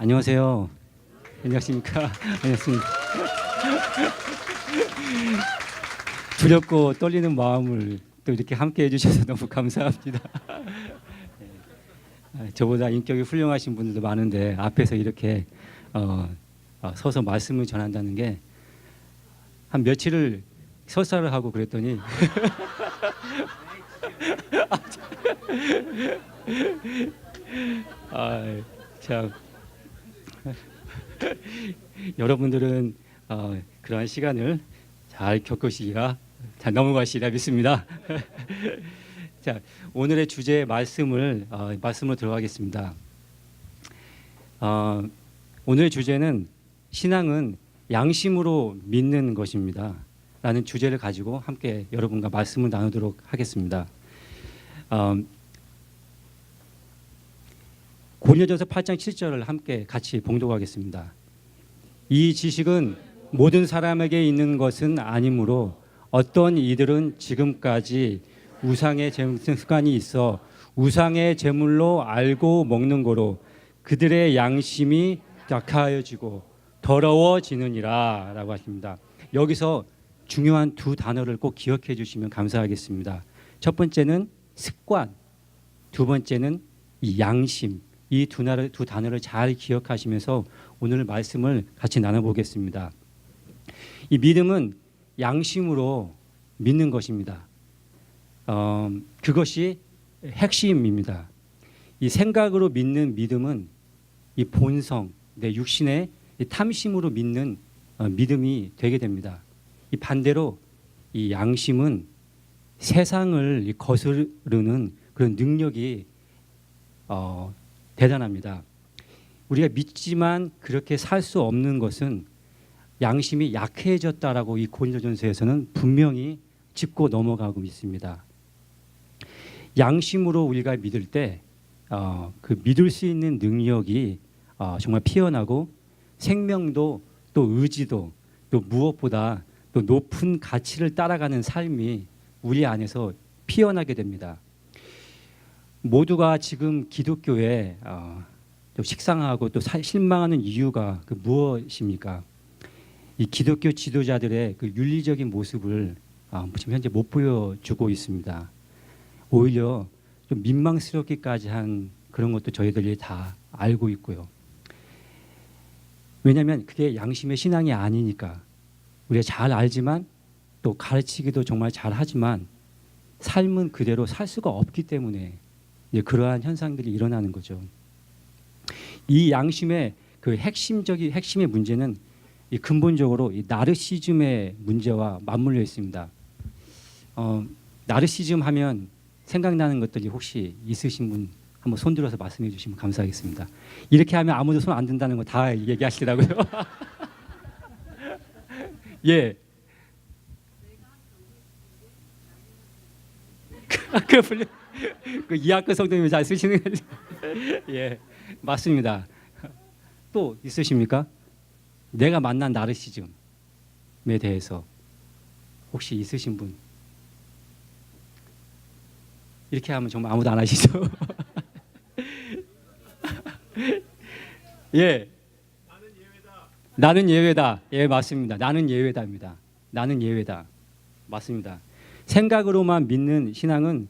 안녕하세요. 안녕하십니까? 안녕하십니까? 두렵고 떨리는 마음을 또 이렇게 함께 해주셔서 너무 감사합니다. 저보다 인격이 훌륭하신 분들도 많은데 앞에서 이렇게 서서 말씀을 전한다는 게 한 며칠을 설사를 하고 그랬더니 참 여러분들은 그러한 시간을 잘 겪으시기가 잘 넘어가시리라 믿습니다. 자, 오늘의 주제 말씀으로 들어가겠습니다. 오늘의 주제는 신앙은 양심으로 믿는 것입니다. 라는 주제를 가지고 함께 여러분과 말씀을 나누도록 하겠습니다. 고린도전서 8장 7절을 함께 같이 봉독하겠습니다. 이 지식은 모든 사람에게 있는 것은 아니므로 어떤 이들은 지금까지 우상의 습관이 있어 우상의 제물로 알고 먹는 거로 그들의 양심이 약하여지고 더러워지느니라 라고 하십니다. 여기서 중요한 두 단어를 꼭 기억해 주시면 감사하겠습니다. 첫 번째는 습관, 두 번째는 이 양심. 이 두 단어를 잘 기억하시면서 오늘 말씀을 같이 나눠보겠습니다. 이 믿음은 양심으로 믿는 것입니다. 그것이 핵심입니다. 이 생각으로 믿는 믿음은 이 본성, 내 육신의 이 탐심으로 믿는 믿음이 되게 됩니다. 이 반대로 이 양심은 세상을 거스르는 그런 능력이 대단합니다. 우리가 믿지만 그렇게 살 수 없는 것은 양심이 약해졌다라고 이 고린도전서에서는 분명히 짚고 넘어가고 있습니다. 양심으로 우리가 믿을 때 그 믿을 수 있는 능력이 정말 피어나고 생명도 또 의지도 또 무엇보다 또 높은 가치를 따라가는 삶이 우리 안에서 피어나게 됩니다. 모두가 지금 기독교에 또 식상하고 또 실망하는 이유가 그 무엇입니까? 이 기독교 지도자들의 그 윤리적인 모습을 지금 현재 못 보여주고 있습니다. 오히려 좀 민망스럽기까지 한 그런 것도 저희들이 다 알고 있고요. 왜냐하면 그게 양심의 신앙이 아니니까. 우리가 잘 알지만 또 가르치기도 정말 잘하지만 삶은 그대로 살 수가 없기 때문에 그러한 현상들이 일어나는 거죠. 이 양심의 그 핵심의 문제는 이 근본적으로 이 나르시즘의 문제와 맞물려 있습니다. 나르시즘 하면 생각나는 것들이 혹시 있으신 분 한번 손 들어서 말씀해 주시면 감사하겠습니다. 이렇게 하면 아무도 손 안 든다는 거 다 얘기하시더라고요. 예. 그 이학근 성도님이 잘 쓰시는 거죠. 예, 맞습니다. 또 있으십니까? 내가 만난 나르시즘에 대해서 혹시 있으신 분? 이렇게 하면 정말 아무도 안 하시죠? 예. 나는 예외다. 예, 맞습니다. 나는 예외다입니다. 나는 예외다. 맞습니다. 생각으로만 믿는 신앙은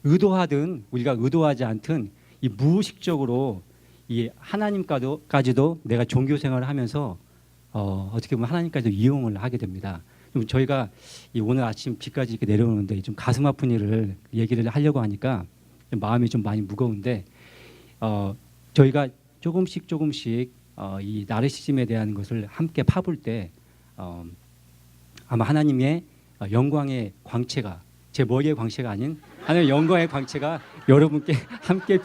의도하든 우리가 의도하지 않든 이 무의식적으로 이 하나님까지도 내가 종교 생활을 하면서 어떻게 보면 하나님까지도 이용을 하게 됩니다. 좀 저희가 오늘 아침 비까지 이렇게 내려오는데 좀 가슴 아픈 일을 얘기를 하려고 하니까 좀 마음이 좀 많이 무거운데 저희가 조금씩 이 나르시즘에 대한 것을 함께 파볼 때 아마 하나님의 영광의 광채가 제 머리의 광채가 아닌 하나님의 영광의 광채가 여러분께 함께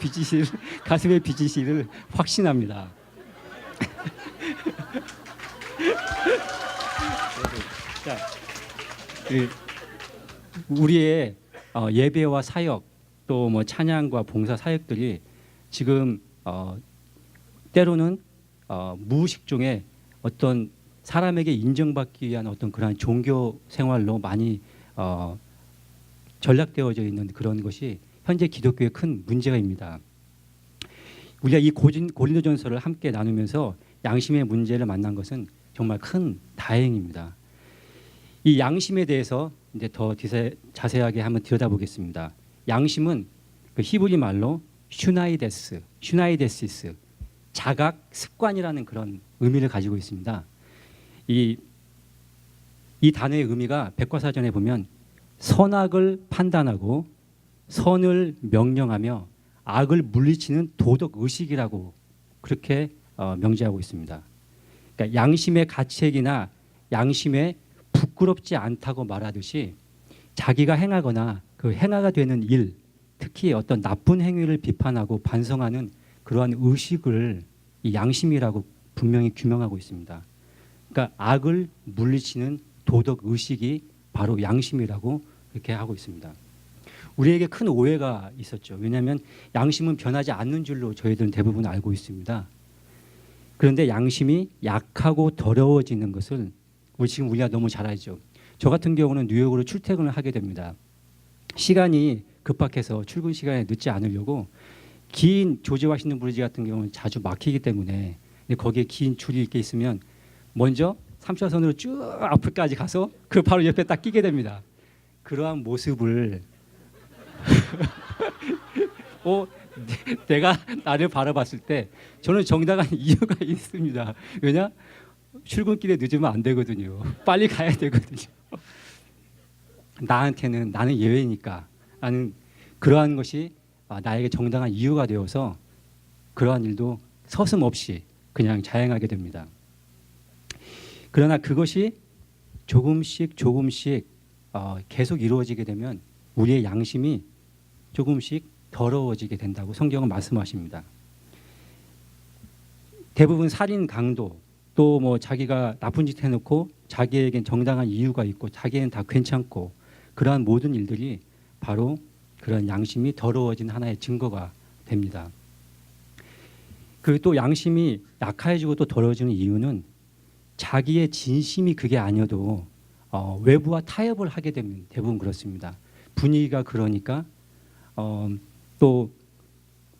가슴에 비치시를 확신합니다. 자, 우리의 예배와 사역 또 뭐 찬양과 봉사 사역들이 지금 때로는 무의식 중에 어떤 사람에게 인정받기 위한 어떤 그러한 종교 생활로 많이 전락되어져 있는 그런 것이 현재 기독교의 큰 문제가입니다. 우리가 이 고린도전서를 함께 나누면서 양심의 문제를 만난 것은 정말 큰 다행입니다. 이 양심에 대해서 이제 더 자세하게 한번 들여다보겠습니다. 양심은 그 히브리 말로 슈나이데시스, 자각, 습관이라는 그런 의미를 가지고 있습니다. 이 단어의 의미가 백과사전에 보면 선악을 판단하고 선을 명령하며 악을 물리치는 도덕 의식이라고 그렇게 명제하고 있습니다. 그러니까 양심의 가책이나 양심에 부끄럽지 않다고 말하듯이 자기가 행하거나 그 행하가 되는 일, 특히 어떤 나쁜 행위를 비판하고 반성하는 그러한 의식을 이 양심이라고 분명히 규명하고 있습니다. 그러니까 악을 물리치는 도덕 의식이 바로 양심이라고 그렇게 하고 있습니다. 우리에게 큰 오해가 있었죠. 왜냐하면 양심은 변하지 않는 줄로 저희들은 대부분 알고 있습니다. 그런데 양심이 약하고 더러워지는 것을 우리가 너무 잘 알죠. 저 같은 경우는 뉴욕으로 출퇴근을 하게 됩니다. 시간이 급박해서 출근 시간에 늦지 않으려고 긴 조지 워싱턴 브리지 같은 경우는 자주 막히기 때문에 거기에 긴 줄이 이렇게 있으면 먼저 3차선으로 쭉 앞을까지 가서 그 바로 옆에 딱 끼게 됩니다. 그러한 모습을 내가 나를 바라봤을 때 저는 정당한 이유가 있습니다. 왜냐? 출근길에 늦으면 안 되거든요. 빨리 가야 되거든요. 나는 예외니까 나는 그러한 것이 나에게 정당한 이유가 되어서 그러한 일도 서슴없이 그냥 자행하게 됩니다. 그러나 그것이 조금씩 계속 이루어지게 되면 우리의 양심이 조금씩 더러워지게 된다고 성경은 말씀하십니다. 대부분 살인 강도 또 뭐 자기가 나쁜 짓 해놓고 자기에겐 정당한 이유가 있고 자기는 다 괜찮고 그러한 모든 일들이 바로 그런 양심이 더러워진 하나의 증거가 됩니다. 그리고 또 양심이 약해지고 또 더러워지는 이유는 자기의 진심이 그게 아니어도 외부와 타협을 하게 되면 대부분 그렇습니다. 분위기가 그러니까 또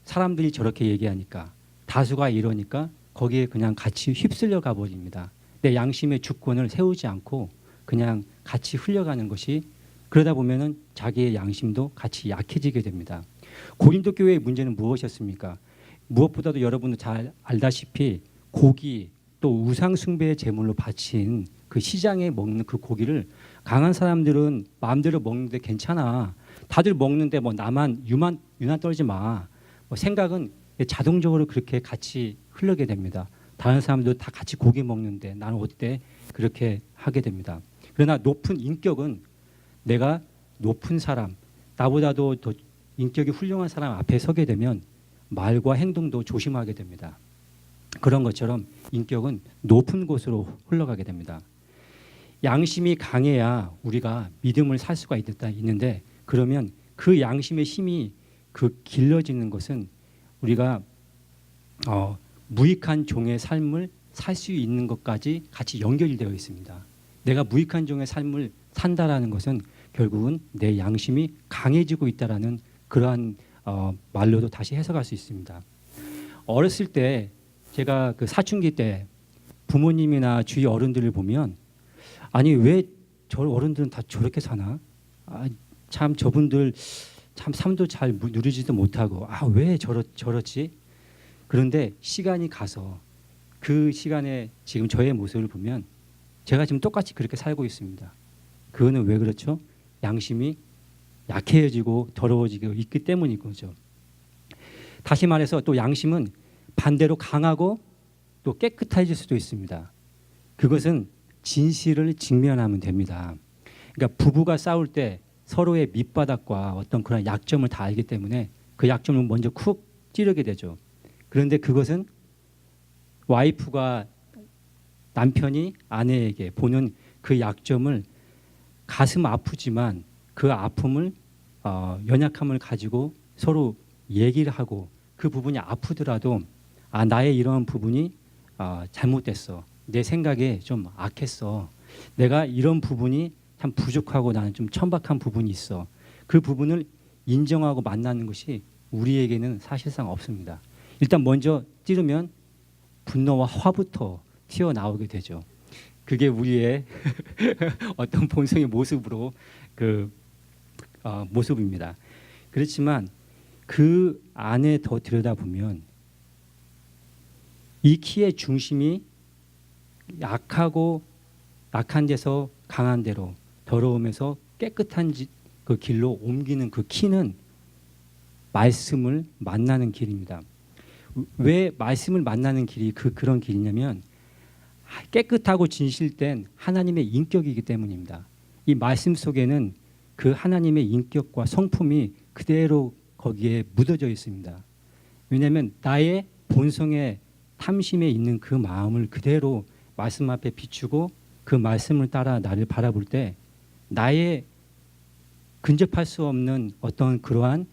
사람들이 저렇게 얘기하니까 다수가 이러니까 거기에 그냥 같이 휩쓸려 가버립니다. 내 양심의 주권을 세우지 않고 그냥 같이 흘려가는 것이 그러다 보면은 자기의 양심도 같이 약해지게 됩니다. 고린도 교회의 문제는 무엇이었습니까? 무엇보다도 여러분도 잘 알다시피 고기 또 우상 숭배의 제물로 바친 그 시장에 먹는 그 고기를 강한 사람들은 마음대로 먹는데 괜찮아. 다들 먹는데 뭐 나만 유난 떨지 마. 생각은 자동적으로 그렇게 같이 흐르게 됩니다. 다른 사람들도 다 같이 고기 먹는데 나는 어때? 그렇게 하게 됩니다. 그러나 높은 인격은 내가 높은 사람, 나보다도 더 인격이 훌륭한 사람 앞에 서게 되면 말과 행동도 조심하게 됩니다. 그런 것처럼 인격은 높은 곳으로 흘러가게 됩니다. 양심이 강해야 우리가 믿음을 살 수가 있는데 그러면 그 양심의 힘이 그 길러지는 것은 우리가 무익한 종의 삶을 살 수 있는 것까지 같이 연결이 되어 있습니다. 내가 무익한 종의 삶을 산다라는 것은 결국은 내 양심이 강해지고 있다라는 그러한 말로도 다시 해석할 수 있습니다. 어렸을 때 제가 그 사춘기 때 부모님이나 주위 어른들을 보면 아니 왜 저 어른들은 다 저렇게 사나? 참 저분들 참 삶도 잘 누리지도 못하고 왜 저렇지? 그런데 시간이 가서 그 시간에 지금 저의 모습을 보면 제가 지금 똑같이 그렇게 살고 있습니다. 그거는 왜 그렇죠? 양심이 약해지고 더러워지고 있기 때문인 거죠. 다시 말해서 또 양심은 반대로 강하고 또 깨끗해질 수도 있습니다. 그것은 진실을 직면하면 됩니다. 그러니까 부부가 싸울 때 서로의 밑바닥과 어떤 그런 약점을 다 알기 때문에 그 약점을 먼저 쿡 찌르게 되죠. 그런데 그것은 와이프가 남편이 아내에게 보는 그 약점을 가슴 아프지만 그 아픔을 연약함을 가지고 서로 얘기를 하고 그 부분이 아프더라도 나의 이런 부분이 잘못됐어. 내 생각에 좀 악했어. 내가 이런 부분이 참 부족하고 나는 좀 천박한 부분이 있어. 그 부분을 인정하고 만나는 것이 우리에게는 사실상 없습니다. 일단 먼저 찌르면 분노와 화부터 튀어나오게 되죠. 그게 우리의 어떤 본성의 모습으로 모습입니다. 그렇지만 그 안에 더 들여다보면 이 키의 중심이 약한 데서 강한 데로, 더러움에서 깨끗한 그 길로 옮기는 그 키는 말씀을 만나는 길입니다. 왜 말씀을 만나는 길이 그런 길이냐면 깨끗하고 진실된 하나님의 인격이기 때문입니다. 이 말씀 속에는 그 하나님의 인격과 성품이 그대로 거기에 묻어져 있습니다. 왜냐하면 나의 본성의 탐심에 있는 그 마음을 그대로 말씀 앞에 비추고 그 말씀을 따라 나를 바라볼 때 나의 근접할 수 없는 어떤 그러한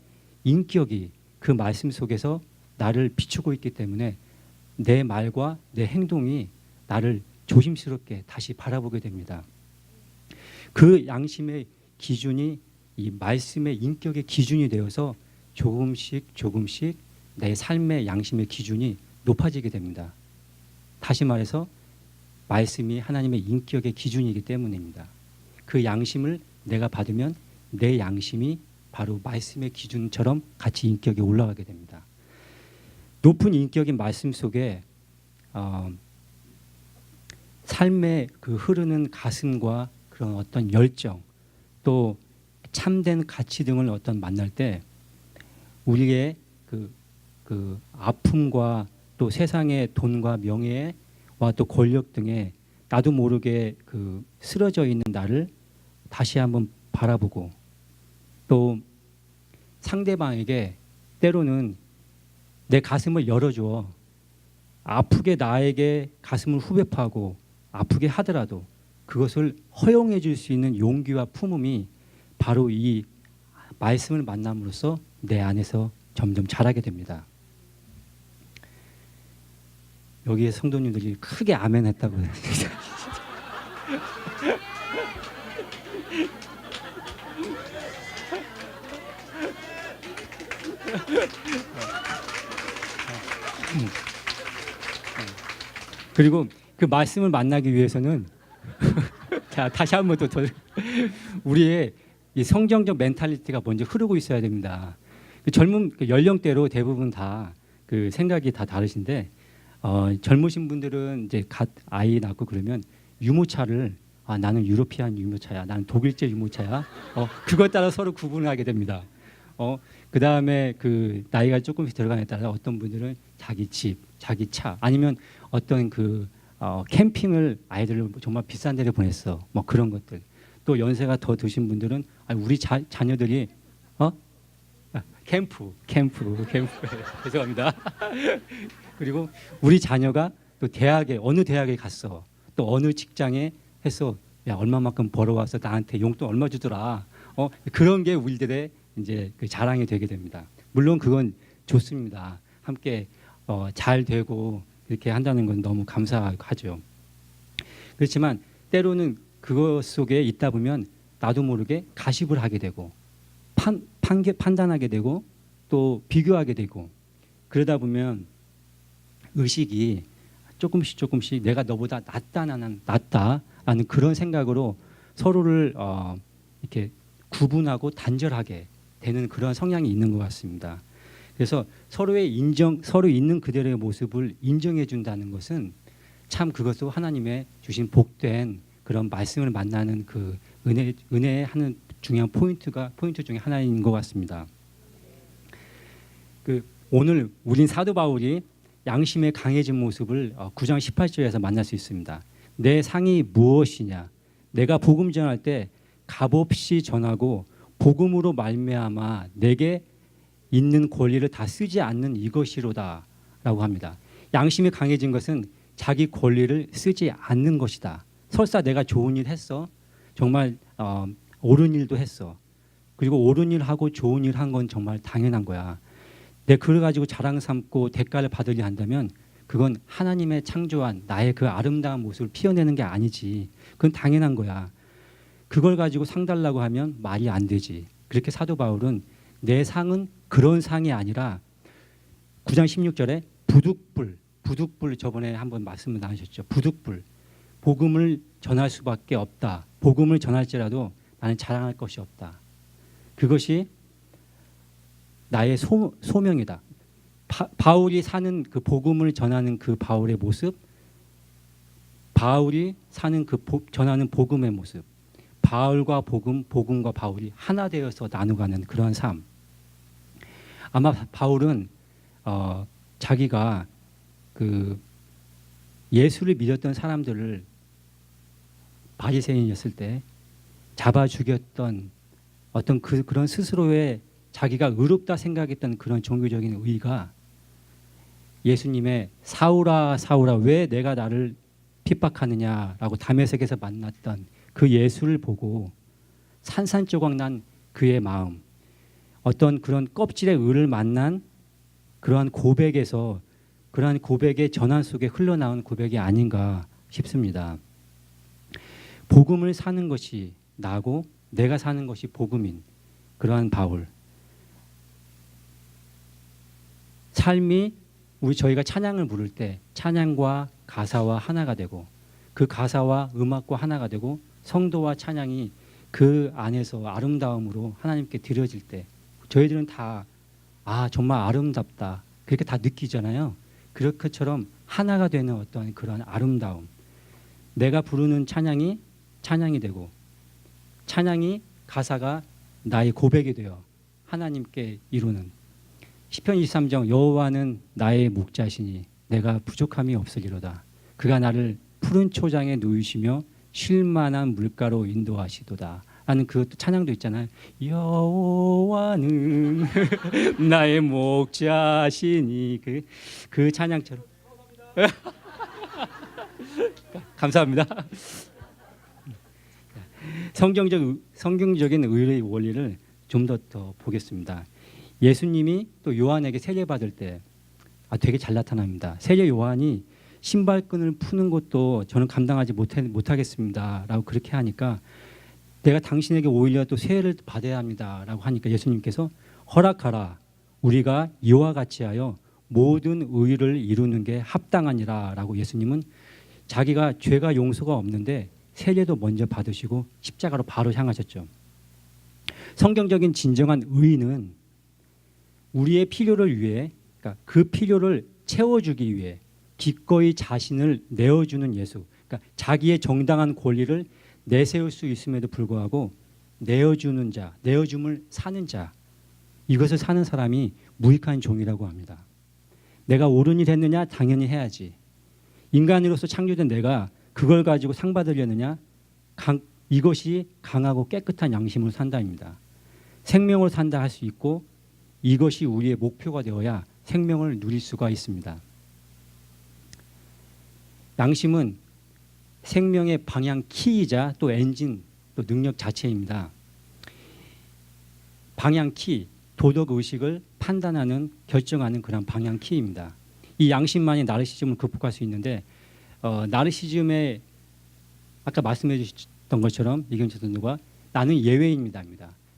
인격이 그 말씀 속에서 나를 비추고 있기 때문에 내 말과 내 행동이 나를 조심스럽게 다시 바라보게 됩니다. 그 양심의 기준이 이 말씀의 인격의 기준이 되어서 조금씩 내 삶의 양심의 기준이 높아지게 됩니다. 다시 말해서 말씀이 하나님의 인격의 기준이기 때문입니다. 그 양심을 내가 받으면 내 양심이 바로 말씀의 기준처럼 같이 인격이 올라가게 됩니다. 높은 인격인 말씀 속에 삶의 그 흐르는 가슴과 그런 어떤 열정, 또 참된 가치 등을 어떤 만날 때 우리의 그 아픔과 또 세상의 돈과 명예와 또 권력 등에 나도 모르게 그 쓰러져 있는 나를 다시 한번 바라보고, 또 상대방에게 때로는 내 가슴을 열어줘 아프게 나에게 가슴을 후벼파고 아프게 하더라도 그것을 허용해 줄 수 있는 용기와 품음이 바로 이 말씀을 만남으로써 내 안에서 점점 자라게 됩니다. 여기에 성도님들이 크게 아멘 했다고 그리고 그 말씀을 만나기 위해서는 자, 다시 한번 더 우리의 이 성경적 멘탈리티가 먼저 흐르고 있어야 됩니다. 그 젊은 그 연령대로 대부분 다 그 생각이 다 다르신데 젊으신 분들은 이제 갓 아이 낳고 그러면 유모차를 나는 유로피안 유모차야, 나는 독일제 유모차야. 그것 따라 서로 구분하게 됩니다. 그 다음에 그 나이가 조금씩 들어가에 따라 어떤 분들은 자기 집, 자기 차, 아니면 어떤 그 캠핑을 아이들을 정말 비싼 데를 보냈어. 뭐 그런 것들. 또 연세가 더 드신 분들은 우리 자녀들이 캠프 죄송합니다. 그리고 우리 자녀가 또 대학에 어느 대학에 갔어. 또 어느 직장에 해서 야 얼마만큼 벌어와서 나한테 용돈 얼마 주더라. 그런 게 우리들의 이제 그 자랑이 되게 됩니다. 물론 그건 좋습니다. 함께 잘 되고 이렇게 한다는 건 너무 감사하죠. 그렇지만 때로는 그것 속에 있다 보면 나도 모르게 가십을 하게 되고 판단하게 되고 또 비교하게 되고, 그러다 보면 의식이 조금씩 내가 너보다 낫다라는 그런 생각으로 서로를 이렇게 구분하고 단절하게 되는 그런 성향이 있는 것 같습니다. 그래서 서로 있는 그대로의 모습을 인정해 준다는 것은 참 그것도 하나님의 주신 복된 그런 말씀을 만나는 그 은혜의 하는 중요한 포인트 중에 하나인 것 같습니다. 오늘 우린 사도 바울이 양심의 강해진 모습을 9장 18절에서 만날 수 있습니다. 내 상이 무엇이냐? 내가 복음 전할 때 값없이 전하고 복음으로 말미암아 내게 있는 권리를 다 쓰지 않는 이것이로다 라고 합니다. 양심이 강해진 것은 자기 권리를 쓰지 않는 것이다. 설사 내가 좋은 일 했어. 정말 옳은 일도 했어. 그리고 옳은 일 하고 좋은 일 한 건 정말 당연한 거야. 내 그걸 가지고 자랑 삼고 대가를 받으려 한다면 그건 하나님의 창조한 나의 그 아름다운 모습을 피워내는 게 아니지. 그건 당연한 거야. 그걸 가지고 상 달라고 하면 말이 안 되지. 그렇게 사도 바울은 내 상은 그런 상이 아니라 9장 16절에 부득불 저번에 한번 말씀을 나누셨죠. 부득불. 복음을 전할 수밖에 없다. 복음을 전할지라도 나는 자랑할 것이 없다. 그것이 나의 소명이다. 바울이 사는 그 복음을 전하는 그 바울의 모습, 바울이 사는 그 전하는 복음의 모습, 바울과 복음과 바울이 하나 되어서 나누가는 그러한 삶. 아마 바울은 자기가 그 예수를 믿었던 사람들을 바리새인이었을 때 잡아 죽였던 어떤 그런 스스로의 자기가 의롭다 생각했던 그런 종교적인 의가 예수님의 사울아 사울아 왜 내가 나를 핍박하느냐라고 다메섹에서 만났던 그 예수를 보고 산산조각 난 그의 마음, 어떤 그런 껍질의 의를 만난 그러한 고백에서 그러한 고백의 전환 속에 흘러나온 고백이 아닌가 싶습니다. 복음을 사는 것이 나고 내가 사는 것이 복음인 그러한 바울. 삶이 저희가 찬양을 부를 때 찬양과 가사와 하나가 되고 그 가사와 음악과 하나가 되고 성도와 찬양이 그 안에서 아름다움으로 하나님께 드려질 때 저희들은 다 정말 아름답다 그렇게 다 느끼잖아요. 그럴 것처럼 하나가 되는 어떤 그런 아름다움, 내가 부르는 찬양이 되고 찬양이 가사가 나의 고백이 되어 하나님께 이루는 시편 23장 여호와는 나의 목자시니 내가 부족함이 없으리로다. 그가 나를 푸른 초장에 누이시며 쉴 만한 물가로 인도하시도다. 라는 그 찬양도 있잖아요. 여호와는 나의 목자시니 그 찬양처럼. 감사합니다. 성경적인 의의 원리를 좀 더 보겠습니다. 예수님이 또 요한에게 세례 받을 때 되게 잘 나타납니다. 세례 요한이 신발끈을 푸는 것도 저는 감당하지 못하겠습니다라고 그렇게 하니까 내가 당신에게 오히려 또 세례를 받아야 합니다라고 하니까 예수님께서 허락하라. 우리가 이와 같이 하여 모든 의를 이루는 게 합당하니라라고 예수님은 자기가 죄가 용서가 없는데 세례도 먼저 받으시고 십자가로 바로 향하셨죠. 성경적인 진정한 의는 우리의 필요를 위해, 그러니까 그 필요를 채워주기 위해 기꺼이 자신을 내어주는 예수, 그러니까 자기의 정당한 권리를 내세울 수 있음에도 불구하고 내어주는 자, 내어줌을 사는 자, 이것을 사는 사람이 무익한 종이라고 합니다. 내가 옳은 일 했느냐? 당연히 해야지. 인간으로서 창조된 내가 그걸 가지고 상 받으려느냐? 이것이 강하고 깨끗한 양심으로 산다입니다. 생명을 산다 할 수 있고 이것이 우리의 목표가 되어야 생명을 누릴 수가 있습니다. 양심은 생명의 방향 키이자 또 엔진, 또 능력 자체입니다. 방향 키, 도덕 의식을 판단하는, 결정하는 그런 방향 키입니다. 이 양심만이 나르시즘을 극복할 수 있는데 나르시즘의 아까 말씀해 주셨던 것처럼 이경철 선생과 나는 예외입니다.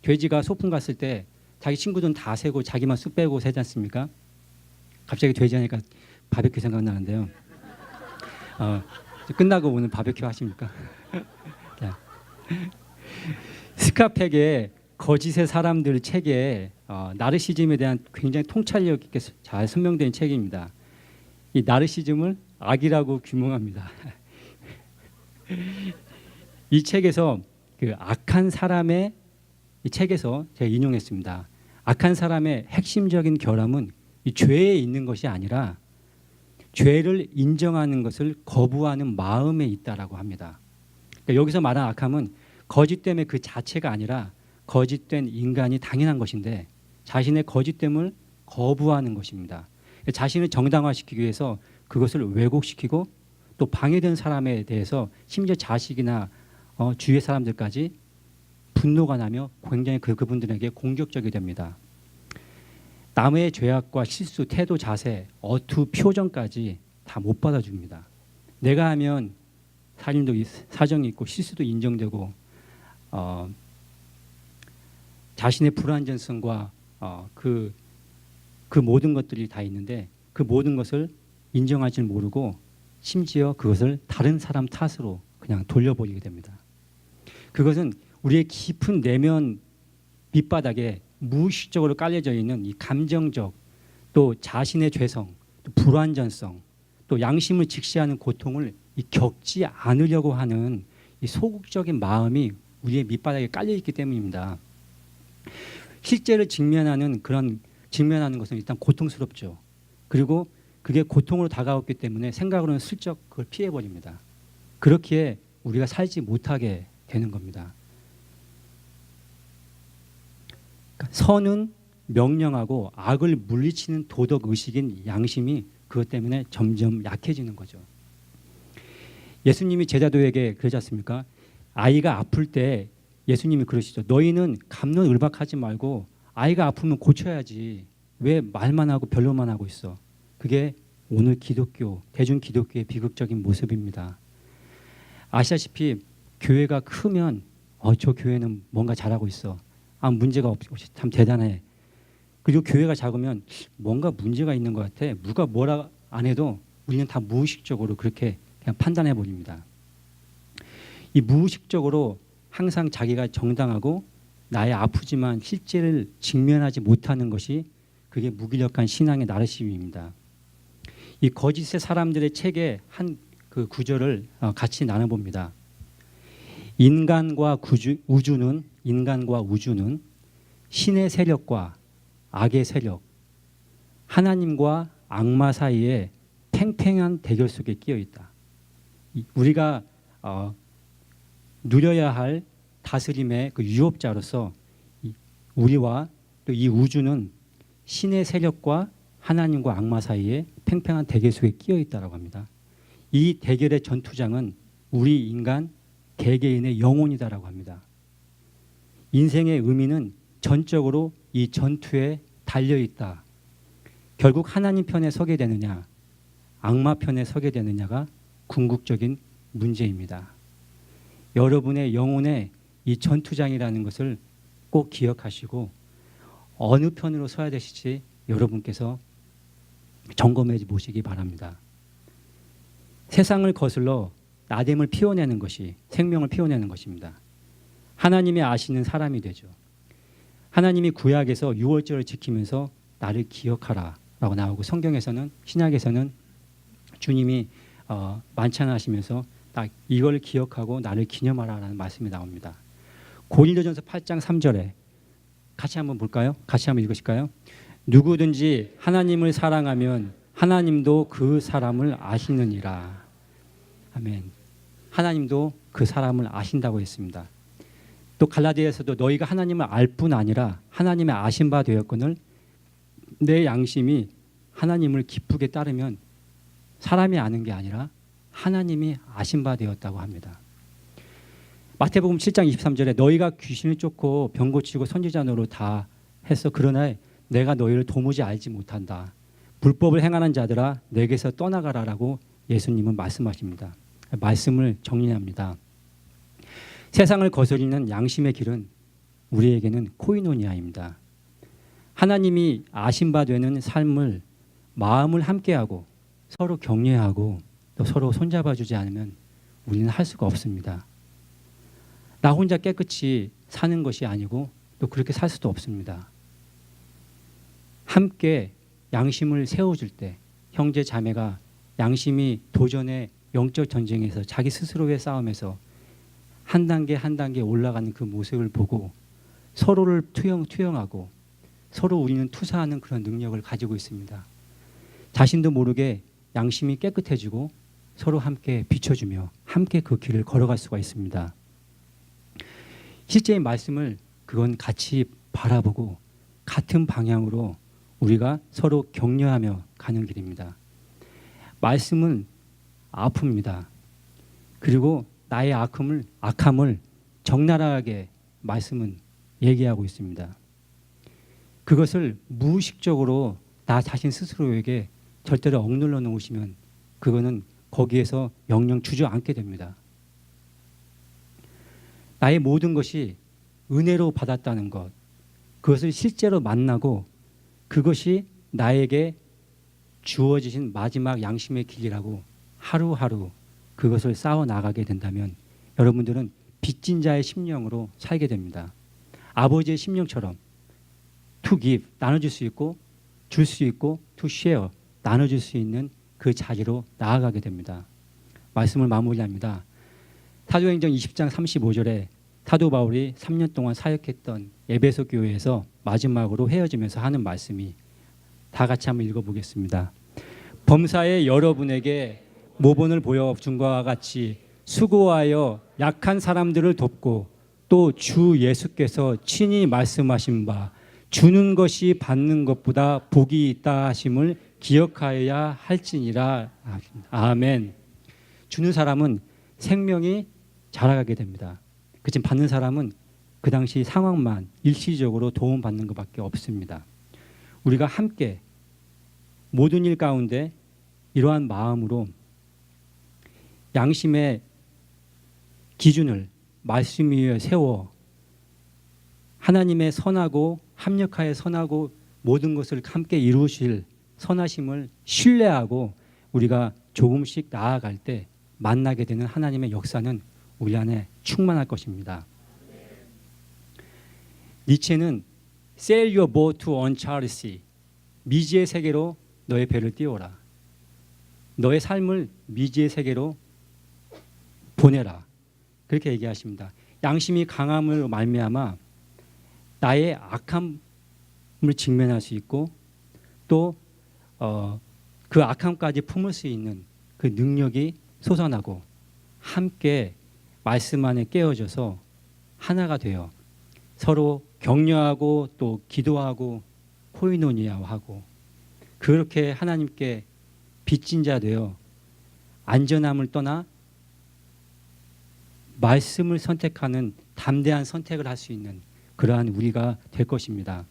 돼지가 소풍 갔을 때 자기 친구들은 다 세고 자기만 쑥 빼고 세지 않습니까? 갑자기 돼지 하니까 바베큐 생각나는데요. 끝나고 오늘 바베큐 하십니까? 스카펙의 거짓의 사람들 책에 나르시즘에 대한 굉장히 통찰력 있게 잘 설명된 책입니다. 이 나르시즘을 악이라고 규명합니다. 이 책에서 그 악한 사람의 이 책에서 제가 인용했습니다. 악한 사람의 핵심적인 결함은 이 죄에 있는 것이 아니라 죄를 인정하는 것을 거부하는 마음에 있다라고 합니다. 그러니까 여기서 말하는 악함은 거짓됨의 그 자체가 아니라 거짓된 인간이 당연한 것인데 자신의 거짓됨을 거부하는 것입니다. 자신을 정당화시키기 위해서 그것을 왜곡시키고 또 방해된 사람에 대해서 심지어 자식이나 주위의 사람들까지 분노가 나며 굉장히 그분들에게 공격적이 됩니다. 남의 죄악과 실수, 태도, 자세, 어투, 표정까지 다 못 받아줍니다. 내가 하면 살인도 사정이 있고 실수도 인정되고 자신의 불완전성과 그 그 모든 것들이 다 있는데 그 모든 것을 인정하지 모르고 심지어 그것을 다른 사람 탓으로 그냥 돌려버리게 됩니다. 그것은 우리의 깊은 내면 밑바닥에 무의식적으로 깔려져 있는 이 감정적 또 자신의 죄성, 또 불완전성, 또 양심을 직시하는 고통을 겪지 않으려고 하는 이 소극적인 마음이 우리의 밑바닥에 깔려 있기 때문입니다. 실제를 직면하는 것은 일단 고통스럽죠. 그리고 그게 고통으로 다가왔기 때문에 생각으로는 슬쩍 그걸 피해버립니다. 그렇기에 우리가 살지 못하게 되는 겁니다. 선은 명령하고 악을 물리치는 도덕 의식인 양심이 그것 때문에 점점 약해지는 거죠. 예수님이 제자도에게 그러지 않습니까? 아이가 아플 때 예수님이 그러시죠. 너희는 갑론을박하지 말고 아이가 아프면 고쳐야지. 왜 말만 하고 변론만 하고 있어? 그게 오늘 기독교, 대중 기독교의 비극적인 모습입니다. 아시다시피 교회가 크면 저 교회는 뭔가 잘하고 있어. 문제가 없이 참 대단해. 그리고 교회가 작으면 뭔가 문제가 있는 것 같아. 누가 뭐라 안 해도 우리는 다 무의식적으로 그렇게 그냥 판단해 버립니다. 이 무의식적으로 항상 자기가 정당하고 나의 아프지만 실제를 직면하지 못하는 것이 그게 무기력한 신앙의 나르시즘입니다. 이 거짓의 사람들의 책의 한 그 구절을 같이 나눠봅니다. 인간과 우주는 신의 세력과 악의 세력, 하나님과 악마 사이에 팽팽한 대결 속에 끼어 있다. 우리가 누려야 할 다스림의 그 유업자로서 우리와 또 이 우주는 신의 세력과 하나님과 악마 사이에 팽팽한 대결 속에 끼어 있다라고 합니다. 이 대결의 전투장은 우리 인간 개개인의 영혼이다라고 합니다. 인생의 의미는 전적으로 이 전투에 달려 있다. 결국 하나님 편에 서게 되느냐, 악마 편에 서게 되느냐가 궁극적인 문제입니다. 여러분의 영혼의 이 전투장이라는 것을 꼭 기억하시고 어느 편으로 서야 되실지 여러분께서 점검해 보시기 바랍니다. 세상을 거슬러 나됨을 피워내는 것이 생명을 피워내는 것입니다. 하나님이 아시는 사람이 되죠. 하나님이 구약에서 유월절을 지키면서 나를 기억하라 라고 나오고 성경에서는 신약에서는 주님이 만찬하시면서 이걸 기억하고 나를 기념하라 라는 말씀이 나옵니다. 고린도전서 8장 3절에 같이 한번 볼까요? 같이 한번 읽으실까요? 누구든지 하나님을 사랑하면 하나님도 그 사람을 아시느니라. 아멘. 하나님도 그 사람을 아신다고 했습니다. 또 갈라디아에서도 너희가 하나님을 알 뿐 아니라 하나님의 아신 바 되었거늘 내 양심이 하나님을 기쁘게 따르면 사람이 아는 게 아니라 하나님이 아신 바 되었다고 합니다. 마태복음 7장 23절에 너희가 귀신을 쫓고 병 고치고 선지자 노릇 다 했어. 그러나 내가 너희를 도무지 알지 못한다. 불법을 행하는 자들아 내게서 떠나가라라고 예수님은 말씀하십니다. 말씀을 정리합니다. 세상을 거스리는 양심의 길은 우리에게는 코이노니아입니다. 하나님이 아신 바 되는 삶을 마음을 함께하고 서로 격려하고 또 서로 손잡아주지 않으면 우리는 할 수가 없습니다. 나 혼자 깨끗이 사는 것이 아니고 또 그렇게 살 수도 없습니다. 함께 양심을 세워줄 때 형제 자매가 양심이 도전의 영적 전쟁에서 자기 스스로의 싸움에서 한 단계 한 단계 올라가는 그 모습을 보고 서로를 투영하고 서로 우리는 투사하는 그런 능력을 가지고 있습니다. 자신도 모르게 양심이 깨끗해지고 서로 함께 비춰주며 함께 그 길을 걸어갈 수가 있습니다. 실제의 말씀을 그건 같이 바라보고 같은 방향으로 우리가 서로 격려하며 가는 길입니다. 말씀은 아픕니다. 그리고 나의 악함을 적나라하게 말씀은 얘기하고 있습니다. 그것을 무의식적으로 나 자신 스스로에게 절대로 억눌러 놓으시면 그거는 거기에서 영영 주저앉게 됩니다. 나의 모든 것이 은혜로 받았다는 것, 그것을 실제로 만나고 그것이 나에게 주어지신 마지막 양심의 길이라고 하루하루 그것을 쌓아 나가게 된다면 여러분들은 빚진 자의 심령으로 살게 됩니다. 아버지의 심령처럼 to give, 나눠줄 수 있고 줄 수 있고 to share, 나눠줄 수 있는 그 자리로 나아가게 됩니다. 말씀을 마무리합니다. 사도행전 20장 35절에 사도 바울이 3년 동안 사역했던 에베소 교회에서 마지막으로 헤어지면서 하는 말씀이 다 같이 한번 읽어보겠습니다. 범사에 여러분에게 모본을 보여준 것과 같이 수고하여 약한 사람들을 돕고 또 주 예수께서 친히 말씀하신 바 주는 것이 받는 것보다 복이 있다 하심을 기억하여야 할지니라. 아멘. 주는 사람은 생명이 자라가게 됩니다. 그치만 받는 사람은 그 당시 상황만 일시적으로 도움받는 것밖에 없습니다. 우리가 함께 모든 일 가운데 이러한 마음으로 양심의 기준을 말씀 위에 세워 하나님의 선하고 합력하여 선하고 모든 것을 함께 이루실 선하심을 신뢰하고 우리가 조금씩 나아갈 때 만나게 되는 하나님의 역사는 우리 안에 충만할 것입니다. 니체는 Sail your boat to uncharted sea. 미지의 세계로 너의 배를 띄워라. 너의 삶을 미지의 세계로 보내라. 그렇게 얘기하십니다. 양심이 강함을 말미암아 나의 악함을 직면할 수 있고 또 그 악함까지 품을 수 있는 그 능력이 솟아나고 함께 말씀 안에 깨어져서 하나가 되어 서로 격려하고 또 기도하고 코이노니아하고 그렇게 하나님께 빚진 자 되어 안전함을 떠나 말씀을 선택하는 담대한 선택을 할 수 있는 그러한 우리가 될 것입니다.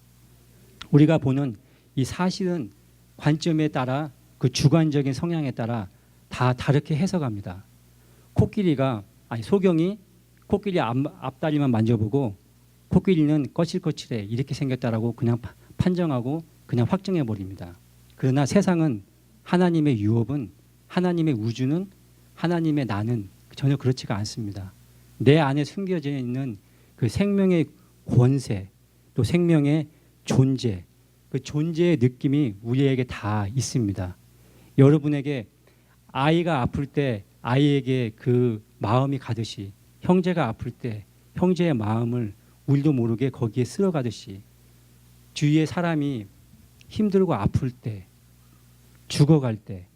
우리가 보는 이 사실은 관점에 따라 그 주관적인 성향에 따라 다 다르게 해석합니다. 소경이 코끼리 앞다리만 만져보고 코끼리는 거칠거칠해 이렇게 생겼다라고 그냥 판정하고 그냥 확정해 버립니다. 그러나 세상은 하나님의 유업은 하나님의 우주는 하나님의 나는 전혀 그렇지가 않습니다. 내 안에 숨겨져 있는 그 생명의 권세 또 생명의 존재 그 존재의 느낌이 우리에게 다 있습니다. 여러분에게 아이가 아플 때 아이에게 그 마음이 가듯이 형제가 아플 때 형제의 마음을 우리도 모르게 거기에 쓸어가듯이 주위의 사람이 힘들고 아플 때 죽어갈 때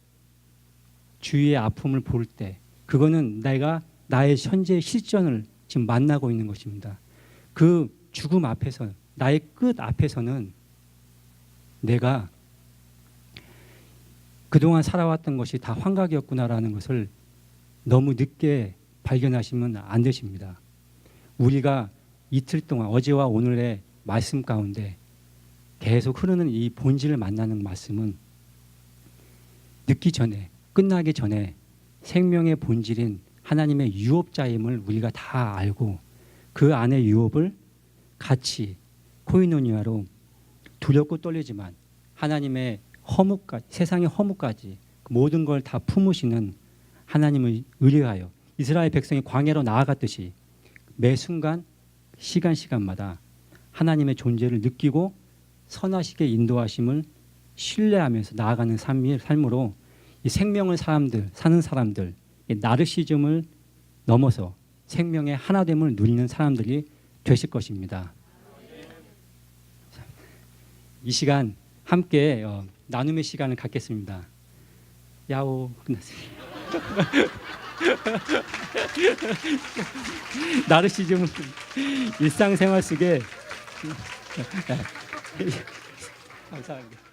주위의 아픔을 볼 때 그거는 내가 나의 현재의 실존을 지금 만나고 있는 것입니다. 그 죽음 앞에서 나의 끝 앞에서는 내가 그동안 살아왔던 것이 다 환각이었구나라는 것을 너무 늦게 발견하시면 안 되십니다. 우리가 이틀 동안 어제와 오늘의 말씀 가운데 계속 흐르는 이 본질을 만나는 말씀은 늦기 전에 끝나기 전에 생명의 본질인 하나님의 유업자임을 우리가 다 알고 그 안의 유업을 같이 코이노니아로 두렵고 떨리지만 하나님의 허무까지 세상의 허무까지 모든 걸 다 품으시는 하나님을 의뢰하여 이스라엘 백성이 광야로 나아갔듯이 매 순간 시간마다 하나님의 존재를 느끼고 선하시게 인도하심을 신뢰하면서 나아가는 삶으로 이 생명을 사는 사람들 이 나르시즘을 넘어서 생명의 하나됨을 누리는 사람들이 되실 것입니다. 이 시간 함께 나눔의 시간을 갖겠습니다. 야오 끝났어요. 나르시즘 일상생활 속에 감사합니다.